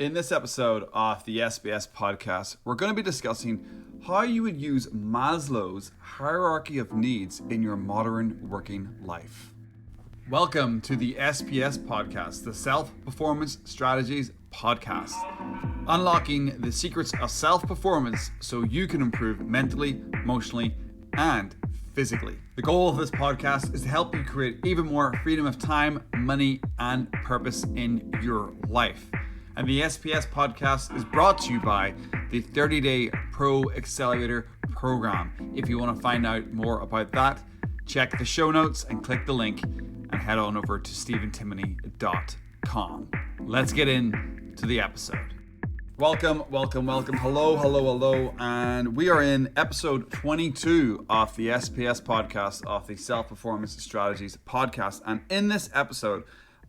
In this episode of the SPS podcast, we're going to be discussing how you would use Maslow's hierarchy of needs in your modern working life. Welcome to the SPS podcast, the Self-Performance Strategies podcast. Unlocking the secrets of self-performance so you can improve mentally, emotionally, and physically. The goal of this podcast is to help you create even more freedom of time, money, and purpose in your life. And the SPS podcast is brought to you by the 30-day Pro Accelerator program. If you want to find out more about that, check the show notes and click the link and head on over to stephentimoney.com. Let's get into the episode. Welcome. Hello. And we are in episode 22 of the SPS podcast of the Self-Performance Strategies podcast. And in this episode,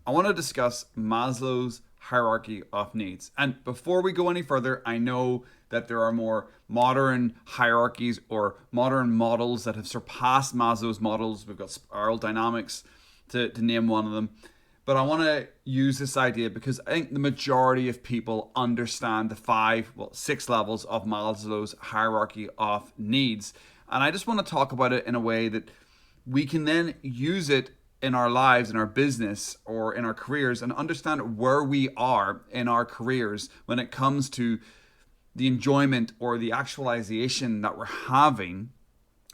I want to discuss Maslow's hierarchy of needs. And before we go any further, I know that there are more modern hierarchies or modern models that have surpassed Maslow's models. We've got spiral dynamics to name one of them. But I want to use this idea because I think the majority of people understand the six levels of Maslow's hierarchy of needs. And I just want to talk about it in a way that we can then use it in our lives, in our business, or in our careers, and understand where we are in our careers when it comes to the enjoyment or the actualization that we're having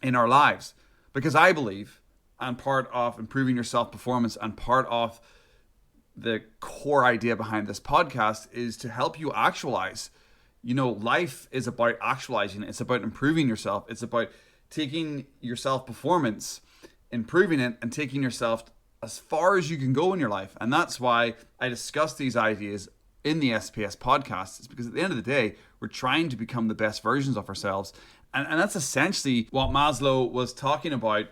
in our lives. Because I believe, and part of improving your self-performance and part of the core idea behind this podcast is to help you actualize. You know, life is about actualizing. It's about improving yourself. It's about taking your self-performance, improving it, and taking yourself as far as you can go in your life. And that's why I discuss these ideas in the SPS podcast. It's because at the end of the day, we're trying to become the best versions of ourselves. And that's essentially what Maslow was talking about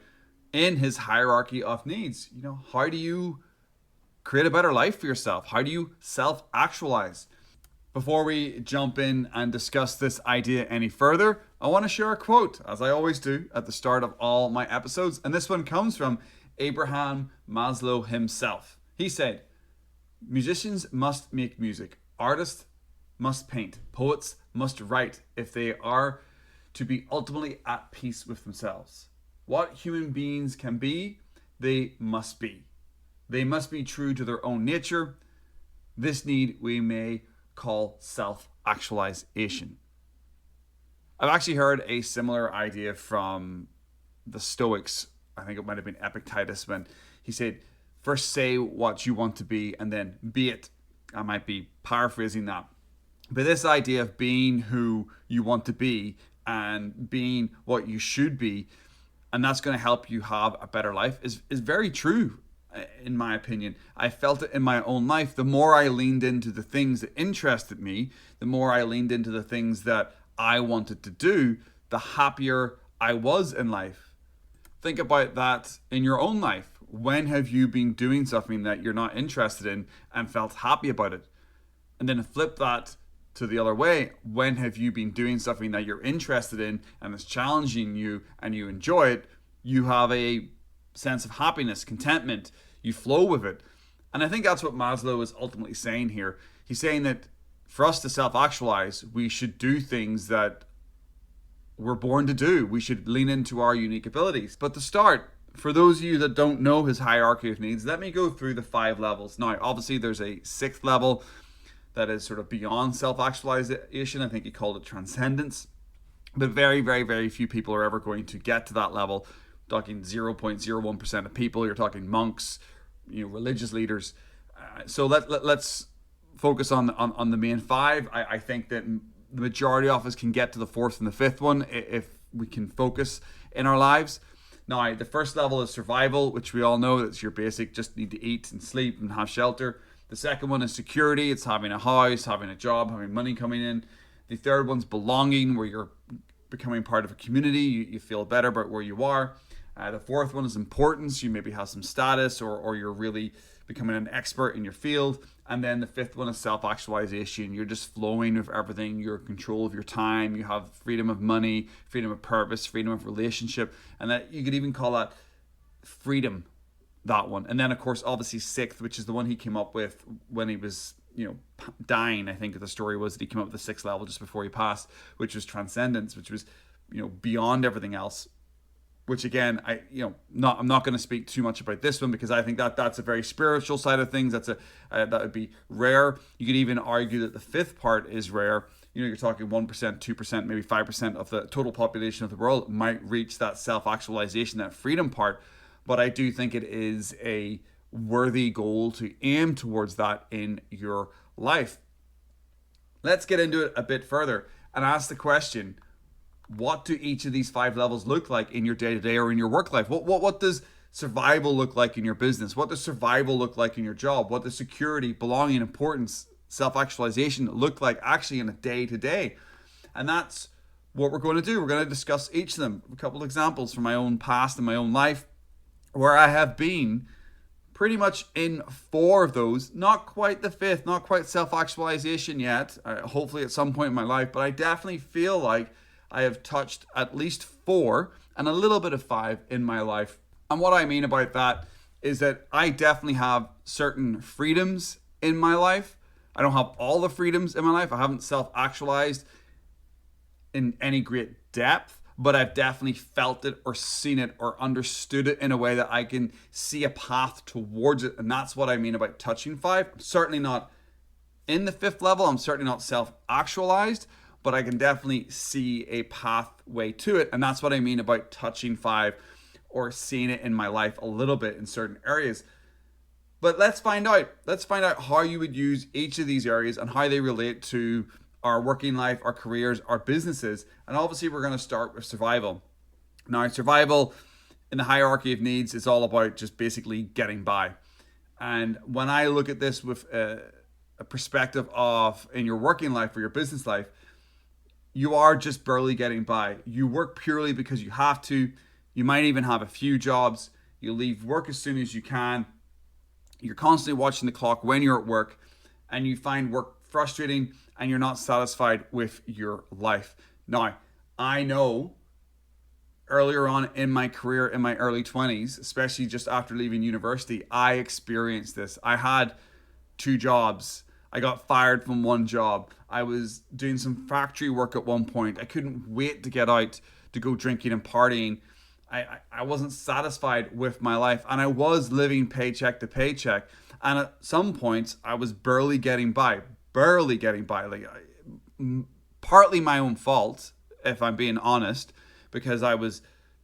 in his hierarchy of needs. You know, how do you create a better life for yourself? How do you self-actualize? Before we jump in and discuss this idea any further, I want to share a quote, as I always do at the start of all my episodes. And this one comes from Abraham Maslow himself. He said, "Musicians must make music. Artists must paint. Poets must write if they are to be ultimately at peace with themselves. What human beings can be, they must be. They must be true to their own nature. This need we may call self-actualization." I've actually heard a similar idea from the Stoics. I think it might have been Epictetus when he said, first say what you want to be and then be it. I might be paraphrasing that. But this idea of being who you want to be and being what you should be, and that's going to help you have a better life is very true. In my opinion, I felt it in my own life. The more I leaned into the things that interested me, the more I leaned into the things that I wanted to do, the happier I was in life. Think about that in your own life. When have you been doing something that you're not interested in and felt happy about it? And then flip that to the other way. When have you been doing something that you're interested in and is challenging you and you enjoy it? You have a sense of happiness, contentment, you flow with it. And I think that's what Maslow is ultimately saying here. He's saying that for us to self-actualize, we should do things that we're born to do. We should lean into our unique abilities. But to start, for those of you that don't know his hierarchy of needs, let me go through the 5 levels. Now, obviously there's a 6th level that is sort of beyond self-actualization. I think he called it transcendence. But very, very, very few people are ever going to get to that level. Talking 0.01% of people. You're talking monks, religious leaders. So let's focus on the main 5. I think that the majority of us can get to the 4th and the 5th one if we can focus in our lives. Now, the first level is survival, which we all know that's your basic, just need to eat and sleep and have shelter. The second one is security. It's having a house, having a job, having money coming in. The third one's belonging, where you're becoming part of a community. You feel better about where you are. The 4th one is importance. You maybe have some status or you're really becoming an expert in your field. And then the 5th one is self-actualization. You're just flowing with everything. You're in control of your time. You have freedom of money, freedom of purpose, freedom of relationship. And that you could even call that freedom, that one. And then, of course, obviously 6th, which is the one he came up with when he was dying. I think the story was that he came up with the sixth level just before he passed, which was transcendence, which was beyond everything else. Which again, I'm not going to speak too much about this one because I think that's a very spiritual side of things. That would be rare. You could even argue that the fifth part is rare. You're talking 1%, 2%, maybe 5% of the total population of the world might reach that self-actualization, that freedom part. But I do think it is a worthy goal to aim towards that in your life. Let's get into it a bit further and ask the question, what do each of these 5 levels look like in your day-to-day or in your work life? What does survival look like in your business? What does survival look like in your job? What does security, belonging, importance, self-actualization look like actually in a day-to-day? And that's what we're going to do. We're going to discuss each of them. A couple of examples from my own past and my own life where I have been pretty much in 4 of those. Not quite the 5th, not quite self-actualization yet. Hopefully at some point in my life, but I definitely feel like I have touched at least 4 and a little bit of 5 in my life. And what I mean about that is that I definitely have certain freedoms in my life. I don't have all the freedoms in my life. I haven't self-actualized in any great depth, but I've definitely felt it or seen it or understood it in a way that I can see a path towards it. And that's what I mean about touching 5. I'm certainly not in the 5th level. I'm certainly not self-actualized, but I can definitely see a pathway to it. And that's what I mean about touching 5 or seeing it in my life a little bit in certain areas. But let's find out. Let's find out how you would use each of these areas and how they relate to our working life, our careers, our businesses. And obviously we're going to start with survival. Now, survival in the hierarchy of needs is all about just basically getting by. And when I look at this with a perspective of in your working life or your business life, you are just barely getting by. You work purely because you have to. You might even have a few jobs. You leave work as soon as you can. You're constantly watching the clock when you're at work, and you find work frustrating and you're not satisfied with your life. Now, I know earlier on in my career, in my early 20s, especially just after leaving university, I experienced this. I had 2 jobs. I got fired from one job. I was doing some factory work at one point. I couldn't wait to get out to go drinking and partying. I wasn't satisfied with my life, and I was living paycheck to paycheck. And at some points, I was barely getting by. Like, partly my own fault, if I'm being honest, because I was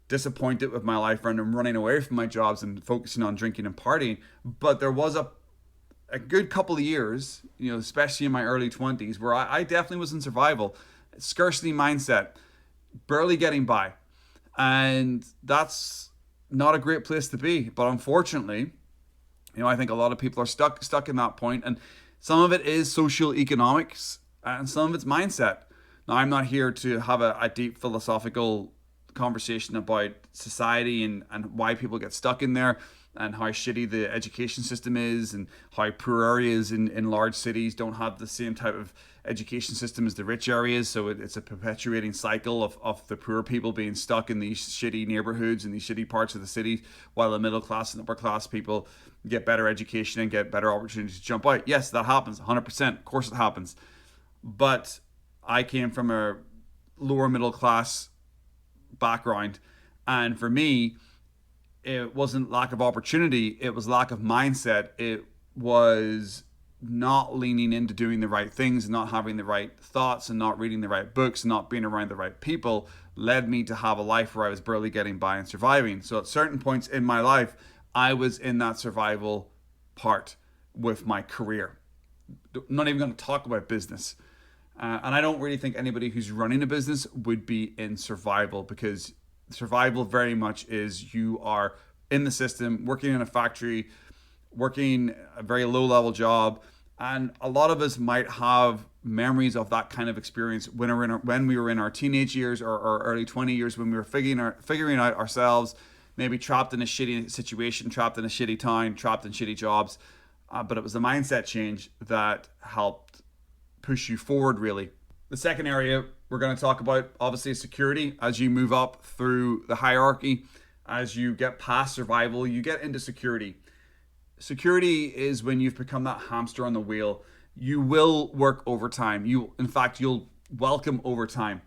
disappointed with my life and running away from my jobs and focusing on drinking and partying. But there was a good couple of years, especially in my early 20s, where I definitely was in survival, scarcity mindset, barely getting by. And that's not a great place to be. But unfortunately, I think a lot of people are stuck in that point. And some of it is social economics and some of it's mindset. Now, I'm not here to have a deep philosophical conversation about society and why people get stuck in there, and how shitty the education system is, and how poor areas in large cities don't have the same type of education system as the rich areas. So it's a perpetuating cycle of the poor people being stuck in these shitty neighborhoods and these shitty parts of the city, while the middle class and upper class people get better education and get better opportunities to jump out. Yes, that happens, 100%. Of course it happens. But I came from a lower middle class background, and for me, it wasn't lack of opportunity, it was lack of mindset. It was not leaning into doing the right things, and not having the right thoughts, and not reading the right books, and not being around the right people led me to have a life where I was barely getting by and surviving. So at certain points in my life, I was in that survival part with my career. I'm not even going to talk about business. And I don't really think anybody who's running a business would be in survival, because survival very much is you are in the system, working in a factory, working a very low level job. And a lot of us might have memories of that kind of experience when we were in our teenage years or early 20 years, when we were figuring out ourselves, maybe trapped in a shitty situation, trapped in a shitty town, trapped in shitty jobs. But it was the mindset change that helped push you forward, really. The second area we're going to talk about, obviously, is security. As you move up through the hierarchy, as you get past survival, you get into security. Security is when you've become that hamster on the wheel. you will work overtime. You'll welcome overtime.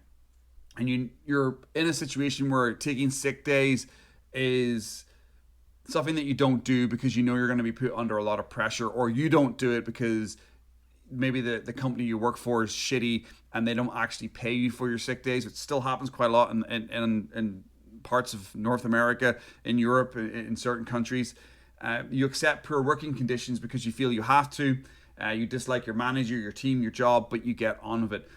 And you're in a situation where taking sick days is something that you don't do because you know you're going to be put under a lot of pressure, or you don't do it because maybe the company you work for is shitty and they don't actually pay you for your sick days. It still happens quite a lot in parts of North America, in Europe, in certain countries. You accept poor working conditions because you feel you have to. You dislike your manager, your team, your job, but you get on with it.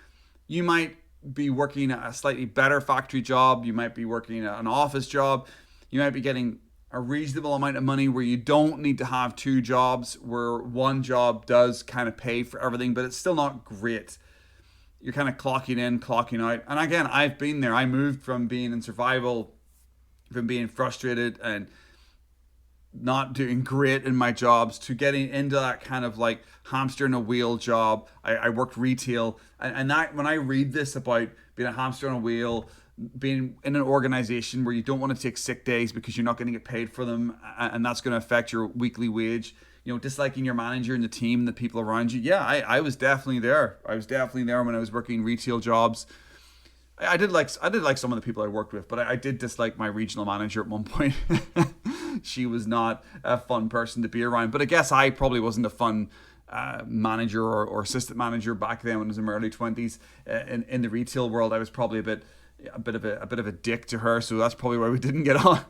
You might be working a slightly better factory job. You might be working an office job. You might be getting a reasonable amount of money where you don't need to have two jobs, where one job does kind of pay for everything, but it's still not great. You're kind of clocking in, clocking out. And again, I've been there. I moved from being in survival, from being frustrated and not doing great in my jobs, to getting into that kind of like hamster in a wheel job. I worked retail, and that, when I read this about being a hamster on a wheel, being in an organization where you don't want to take sick days because you're not going to get paid for them, and that's going to affect your weekly wage, disliking your manager and the team and the people around you. Yeah, I was definitely there. I was definitely there when I was working retail jobs. I did like some of the people I worked with, but I did dislike my regional manager at one point. She was not a fun person to be around. But I guess I probably wasn't a fun manager or assistant manager back then when I was in my early 20s. In the retail world, I was probably a bit of a dick to her, so that's probably why we didn't get on.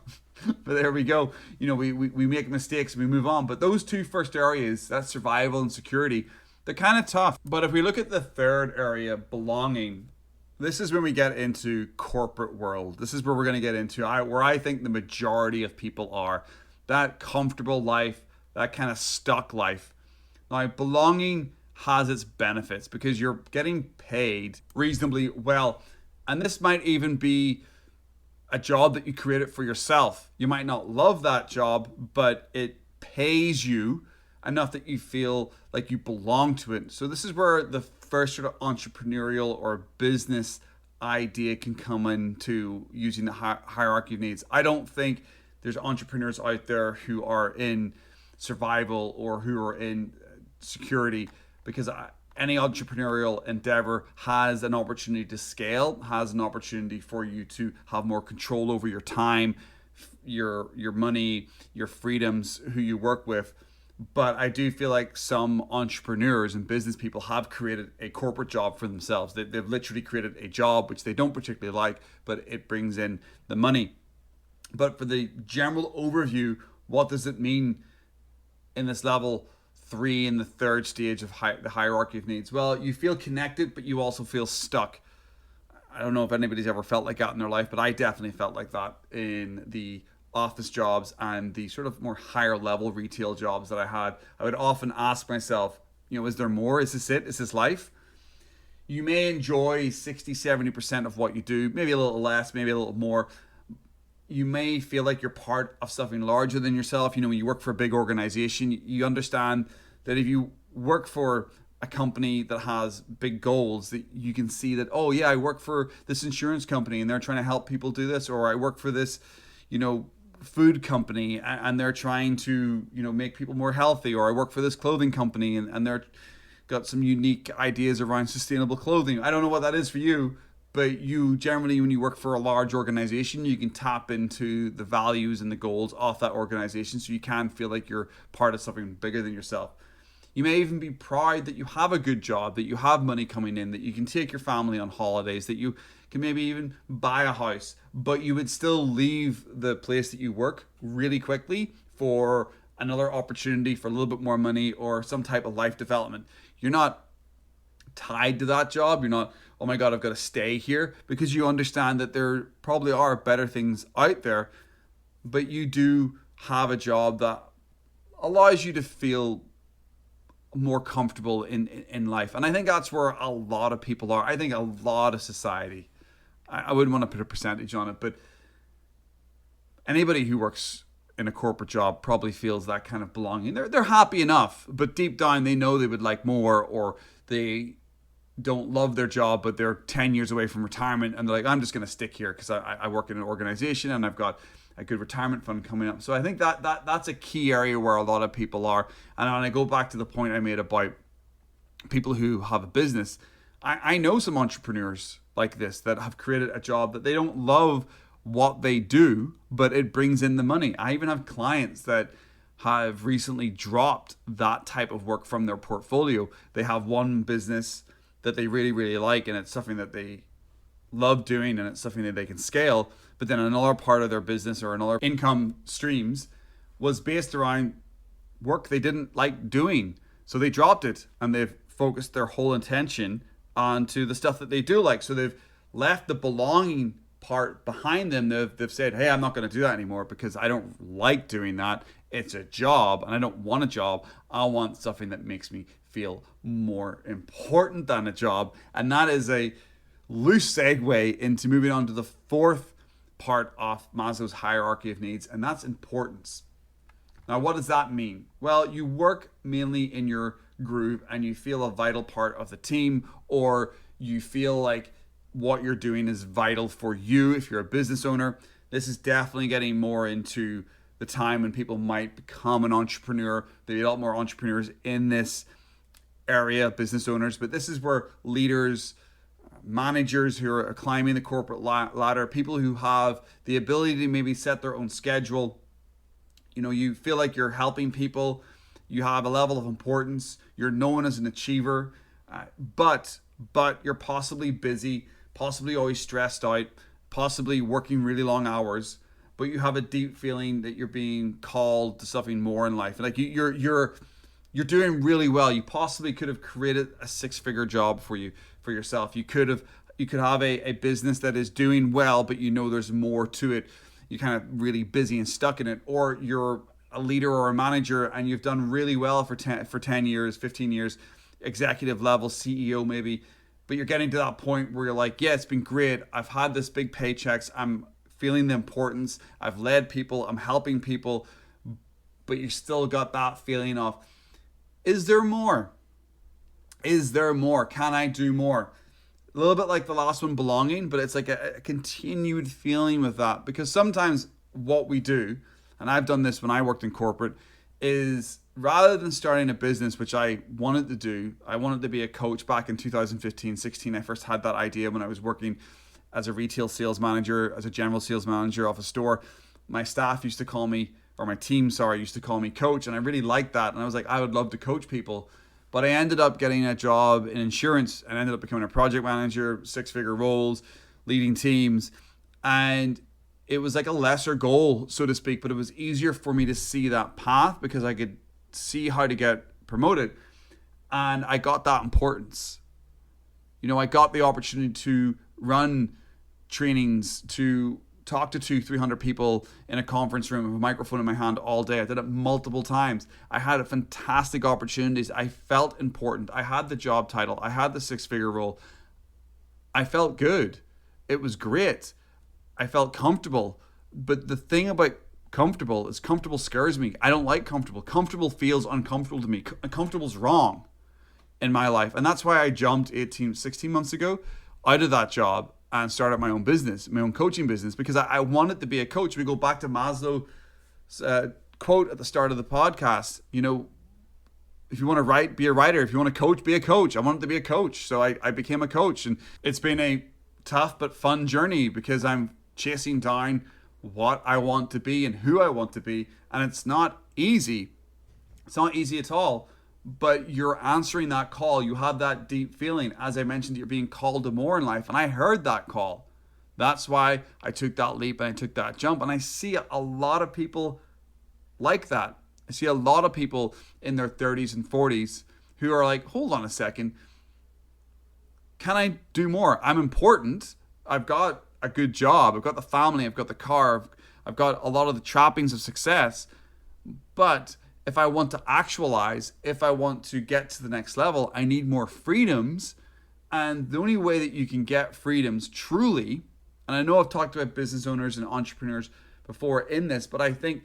But there we go. We make mistakes and we move on. But those two first areas, that's survival and security, they're kind of tough. But if we look at the third area, belonging, this is when we get into corporate world. This is where we're going to get into where I think the majority of people are. That comfortable life, that kind of stuck life. Now, belonging has its benefits because you're getting paid reasonably well. And this might even be a job that you created for yourself. You might not love that job, but it pays you enough that you feel like you belong to it. So this is where the first sort of entrepreneurial or business idea can come into using the hierarchy of needs. I don't think there's entrepreneurs out there who are in survival or who are in security, because any entrepreneurial endeavor has an opportunity to scale, has an opportunity for you to have more control over your time, your money, your freedoms, who you work with. But I do feel like some entrepreneurs and business people have created a corporate job for themselves. They've literally created a job which they don't particularly like, but it brings in the money. But for the general overview, what does it mean in this level 3, in the third stage of the hierarchy of needs? Well, you feel connected, but you also feel stuck. I don't know if anybody's ever felt like that in their life, but I definitely felt like that in the office jobs and the sort of more higher level retail jobs that I had. I would often ask myself, is there more? Is this it? Is this life? You may enjoy 60-70% of what you do, maybe a little less, maybe a little more. You may feel like you're part of something larger than yourself. When you work for a big organization, you understand that if you work for a company that has big goals, that you can see that, oh yeah, I work for this insurance company and they're trying to help people do this, or I work for this, food company and they're trying to, make people more healthy, or I work for this clothing company and they're got some unique ideas around sustainable clothing. I don't know what that is for you, but you generally, when you work for a large organization, you can tap into the values and the goals of that organization, so you can feel like you're part of something bigger than yourself. You may even be proud that you have a good job, that you have money coming in, that you can take your family on holidays, that you can maybe even buy a house, but you would still leave the place that you work really quickly for another opportunity for a little bit more money or some type of life development. You're not tied to that job. You're not, oh my God, I've got to stay here, because you understand that there probably are better things out there, but you do have a job that allows you to feel more comfortable in life. And I think that's where a lot of people are. I think a lot of society, I wouldn't want to put a percentage on it, but anybody who works in a corporate job probably feels that kind of belonging. They're happy enough, but deep down they know they would like more, or they don't love their job, but they're 10 years away from retirement and they're like, I'm just going to stick here because I work in an organization and I've got a good retirement fund coming up. So I think that's a key area where a lot of people are. And when I go back to the point I made about people who have a business. I know some entrepreneurs like this that have created a job that they don't love what they do, but it brings in the money. I even have clients that have recently dropped that type of work from their portfolio. They have one business that they really, really like, and it's something that they love doing, and it's something that they can scale. But then another part of their business or another income streams was based around work they didn't like doing. So they dropped it and they've focused their whole attention onto the stuff that they do like. So they've left the belonging part behind them. They've said, hey, I'm not going to do that anymore because I don't like doing that. It's a job and I don't want a job. I want something that makes me feel more important than a job. And that is a loose segue into moving on to the fourth part of Maslow's hierarchy of needs, and that's importance. Now, what does that mean? Well, you work mainly in your groove and you feel a vital part of the team, or you feel like what you're doing is vital for you if you're a business owner. This is definitely getting more into the time when people might become an entrepreneur. There'll be a lot more entrepreneurs in this area, business owners, but this is where leaders, managers who are climbing the corporate ladder, people who have the ability to maybe set their own schedule. You know, you feel like you're helping people, you have a level of importance, you're known as an achiever, but you're possibly busy, possibly always stressed out, possibly working really long hours, but you have a deep feeling that you're being called to something more in life. Like you're doing really well. You possibly could have created a six-figure job for yourself. You could have a business that is doing well, but you know there's more to it. You're kind of really busy and stuck in it, or you're a leader or a manager and you've done really well for 10 years, 15 years, executive level, CEO maybe, but you're getting to that point where you're like, yeah, it's been great. I've had this big paychecks. I'm feeling the importance. I've led people. I'm helping people, but you still got that feeling of, is there more? Is there more? Can I do more? A little bit like the last one, belonging, but it's like a continued feeling with that, because sometimes what we do, and I've done this when I worked in corporate, is rather than starting a business, which I wanted to do, I wanted to be a coach back in 2015, 16. I first had that idea when I was working as a retail sales manager, as a general sales manager of a store. My staff used to call me, or my team, used to call me coach, and I really liked that. And I was like, I would love to coach people. But I ended up getting a job in insurance and ended up becoming a project manager, six-figure roles, leading teams. And it was like a lesser goal, so to speak, but it was easier for me to see that path because I could see how to get promoted. And I got that importance. You know, I got the opportunity to run trainings, to talk to 200-300 people in a conference room with a microphone in my hand all day. I did it multiple times. I had fantastic opportunities. I felt important. I had the job title. I had the six-figure role. I felt good. It was great. I felt comfortable. But the thing about comfortable is comfortable scares me. I don't like comfortable. Comfortable feels uncomfortable to me. Comfortable's wrong in my life. And that's why I jumped 16 months ago out of that job and started my own business, my own coaching business, because I wanted to be a coach. We go back to Maslow's quote at the start of the podcast. You know, if you want to write, be a writer. If you want to coach, be a coach. I wanted to be a coach, so I became a coach. And it's been a tough but fun journey because I'm chasing down what I want to be and who I want to be. And it's not easy. It's not easy at all. But you're answering that call. You have that deep feeling. As I mentioned, you're being called to more in life. And I heard that call. That's why I took that leap and I took that jump. And I see a lot of people like that. I see a lot of people in their 30s and 40s who are like, hold on a second. Can I do more? I'm important. I've got a good job. I've got the family. I've got the car. I've got a lot of the trappings of success. But if I want to actualize, if I want to get to the next level, I need more freedoms. And the only way that you can get freedoms truly, and I know I've talked about business owners and entrepreneurs before in this, but I think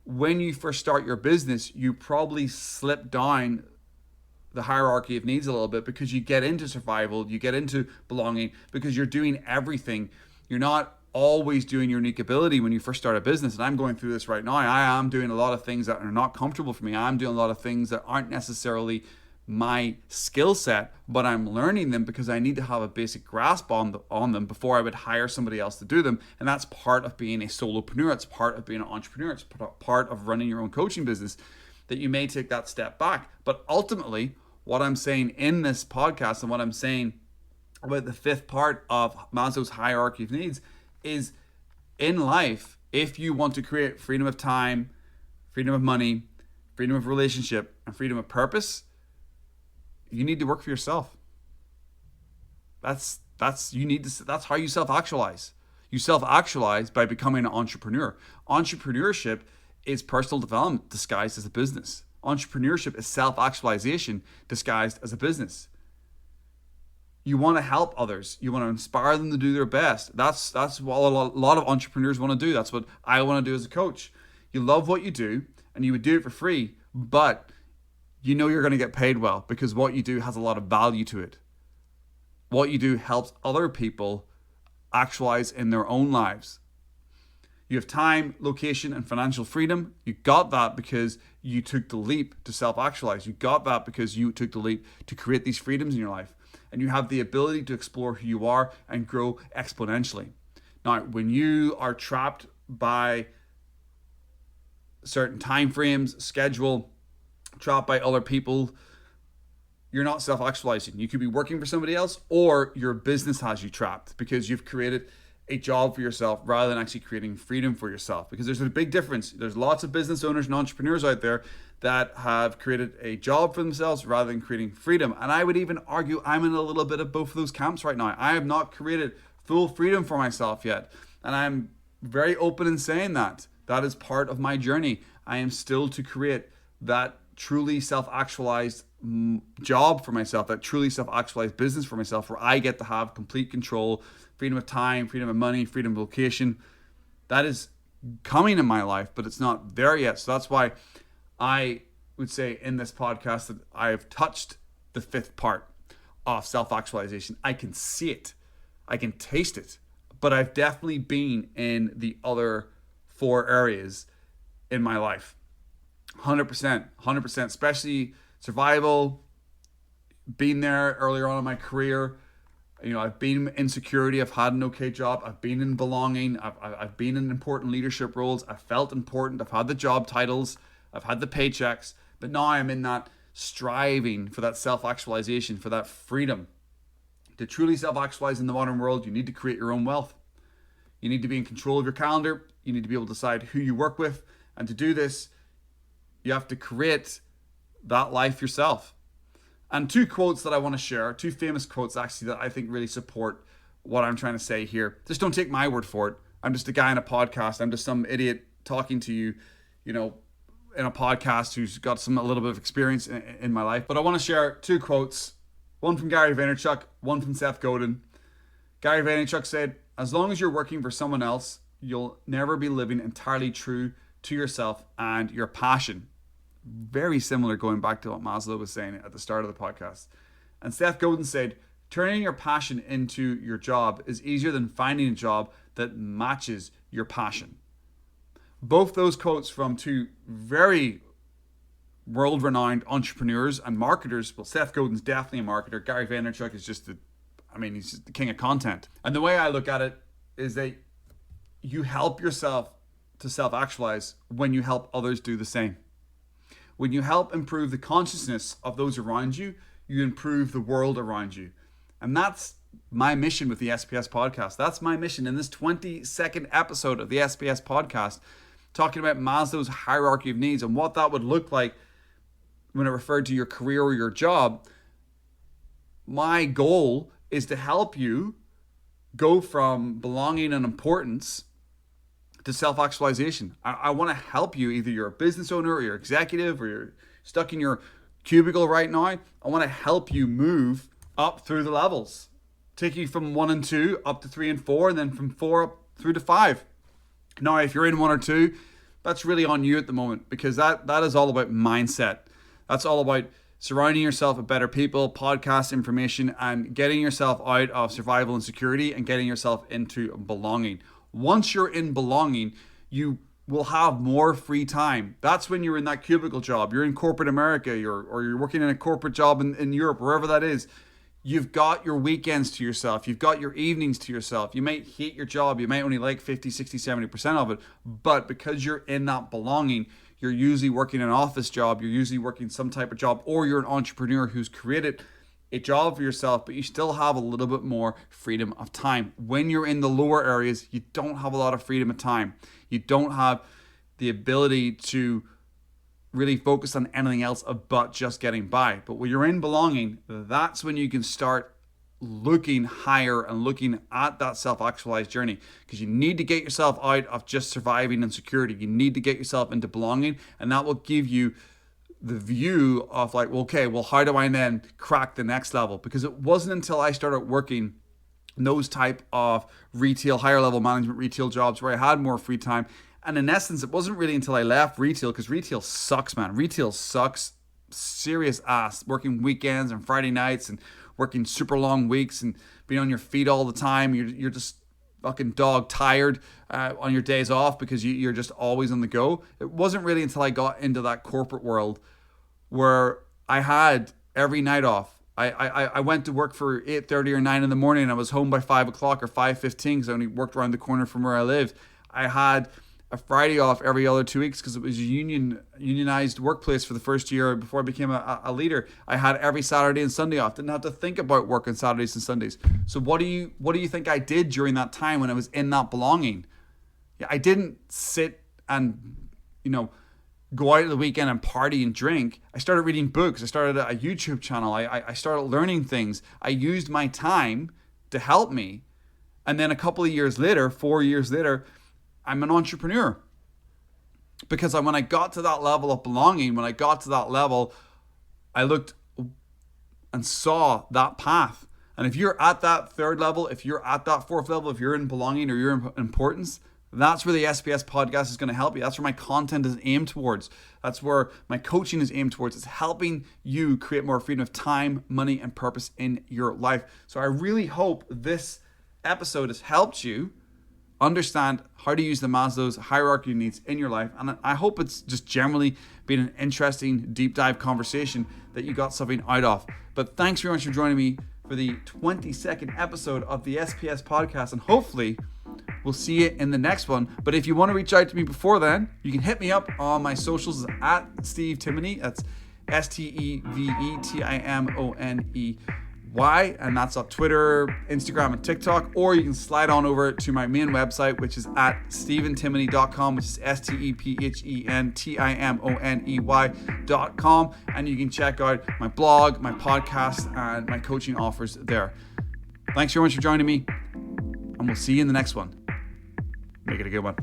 when you first start your business, you probably slip down the hierarchy of needs a little bit because you get into survival, you get into belonging because you're doing everything. You're not always doing your unique ability when you first start a business. And I'm going through this right now. I am doing a lot of things that are not comfortable for me. I'm doing a lot of things that aren't necessarily my skill set, but I'm learning them because I need to have a basic grasp on them before I would hire somebody else to do them. And that's part of being a solopreneur. It's part of being an entrepreneur. It's part of running your own coaching business, that you may take that step back. But ultimately, what I'm saying in this podcast and what I'm saying about the fifth part of Maslow's hierarchy of needs is, in life, if you want to create freedom of time, freedom of money, freedom of relationship, and freedom of purpose, you need to work for yourself. That's how you self-actualize. You self-actualize by becoming an entrepreneur. Entrepreneurship is personal development disguised as a business. Entrepreneurship is self-actualization disguised as a business. You want to help others. You want to inspire them to do their best. That's what a lot of entrepreneurs want to do. That's what I want to do as a coach. You love what you do, and you would do it for free, but you know you're going to get paid well because what you do has a lot of value to it. What you do helps other people actualize in their own lives. You have time, location, and financial freedom. You got that because you took the leap to self-actualize. You got that because you took the leap to create these freedoms in your life. And you have the ability to explore who you are and grow exponentially. Now, when you are trapped by certain time frames, schedule, trapped by other people, you're not self-actualizing. You could be working for somebody else, or your business has you trapped because you've created a job for yourself rather than actually creating freedom for yourself. Because there's a big difference. There's lots of business owners and entrepreneurs out there that have created a job for themselves rather than creating freedom. And I would even argue I'm in a little bit of both of those camps right now. I have not created full freedom for myself yet. And I'm very open in saying that. That is part of my journey. I am still to create that truly self-actualized job for myself, that truly self-actualized business for myself, where I get to have complete control, freedom of time, freedom of money, freedom of location. That is coming in my life, but it's not there yet. So that's why I would say in this podcast that I've touched the fifth part of self-actualization. I can see it, I can taste it, but I've definitely been in the other four areas in my life. 100%, especially survival, being there earlier on in my career. You know, I've been in insecurity, I've had an okay job, I've been in belonging, I've been in important leadership roles, I've felt important, I've had the job titles, I've had the paychecks, but now I'm in that striving for that self-actualization, for that freedom. To truly self-actualize in the modern world, you need to create your own wealth. You need to be in control of your calendar, you need to be able to decide who you work with, and to do this, you have to create that life yourself. And two quotes that I want to share, two famous quotes actually that I think really support what I'm trying to say here. Just don't take my word for it. I'm just a guy in a podcast. I'm just some idiot talking to you, in a podcast who's got a little bit of experience in my life. But I want to share two quotes, one from Gary Vaynerchuk, one from Seth Godin. Gary Vaynerchuk said, "As long as you're working for someone else, you'll never be living entirely true to yourself and your passion." Very similar, going back to what Maslow was saying at the start of the podcast. And Seth Godin said, "Turning your passion into your job is easier than finding a job that matches your passion." Both those quotes from two very world-renowned entrepreneurs and marketers. Well, Seth Godin's definitely a marketer. Gary Vaynerchuk is he's just the king of content. And the way I look at it is that you help yourself to self-actualize when you help others do the same. When you help improve the consciousness of those around you, you improve the world around you. And that's my mission with the SPS podcast. That's my mission in this 22nd episode of the SPS podcast, talking about Maslow's hierarchy of needs and what that would look like when it referred to your career or your job. My goal is to help you go from belonging and importance to self-actualization. I want to help you, either you're a business owner or you're executive or you're stuck in your cubicle right now. I want to help you move up through the levels, take you from 1 and 2 up to 3 and 4, and then from 4 up through to 5. Now, if you're in 1 or 2, that's really on you at the moment, because that is all about mindset. That's all about surrounding yourself with better people, podcast information, and getting yourself out of survival and security and getting yourself into belonging. Once you're in belonging, you will have more free time. That's when you're in that cubicle job. You're in corporate America, or you're working in a corporate job in Europe, wherever that is. You've got your weekends to yourself. You've got your evenings to yourself. You might hate your job. You might only like 50, 60, 70% of it. But because you're in that belonging, you're usually working an office job. You're usually working some type of job, or you're an entrepreneur who's created a job for yourself, but you still have a little bit more freedom of time. When you're in the lower areas, you don't have a lot of freedom of time. You don't have the ability to really focus on anything else but just getting by. But when you're in belonging, that's when you can start looking higher and looking at that self-actualized journey, because you need to get yourself out of just surviving and security. You need to get yourself into belonging, and that will give you the view of like, okay, well, how do I then crack the next level? Because it wasn't until I started working in those type of retail, higher level management retail jobs where I had more free time. And in essence, it wasn't really until I left retail, because retail sucks, man. Retail sucks serious ass. Working weekends and Friday nights and working super long weeks and being on your feet all the time. You're just fucking dog tired on your days off because you're just always on the go. It wasn't really until I got into that corporate world where I had every night off. I went to work for 8:30 or 9 in the morning, and I was home by 5 o'clock or 5:15 because I only worked around the corner from where I lived. I had a Friday off every other 2 weeks because it was a unionized workplace for the first year before I became a leader. I had every Saturday and Sunday off. Didn't have to think about work on Saturdays and Sundays. So what do you think I did during that time when I was in that belonging? Yeah, I didn't sit and, go out of the weekend and party and drink. I started reading books. I started a YouTube channel. I started learning things. I used my time to help me. And then a couple of years later, 4 years later, I'm an entrepreneur. Because when I got to that level of belonging, when I got to that level, I looked and saw that path. And if you're at that third level, if you're at that fourth level, if you're in belonging or you're in importance, that's where the SPS podcast is going to help you. That's where my content is aimed towards. That's where my coaching is aimed towards. It's helping you create more freedom of time, money, and purpose in your life. So I really hope this episode has helped you understand how to use the Maslow's hierarchy of needs in your life. And I hope it's just generally been an interesting deep dive conversation that you got something out of. But thanks very much for joining me for the 22nd episode of the SPS podcast. And hopefully we'll see you in the next one. But if you want to reach out to me before then, you can hit me up on my socials at Steve Timoney. That's SteveTimoney. And that's on Twitter, Instagram, and TikTok. Or you can slide on over to my main website, which is at stephentimoney.com, which is StephenTimoney.com. And you can check out my blog, my podcast, and my coaching offers there. Thanks very much for joining me, and we'll see you in the next one. Make it a good one.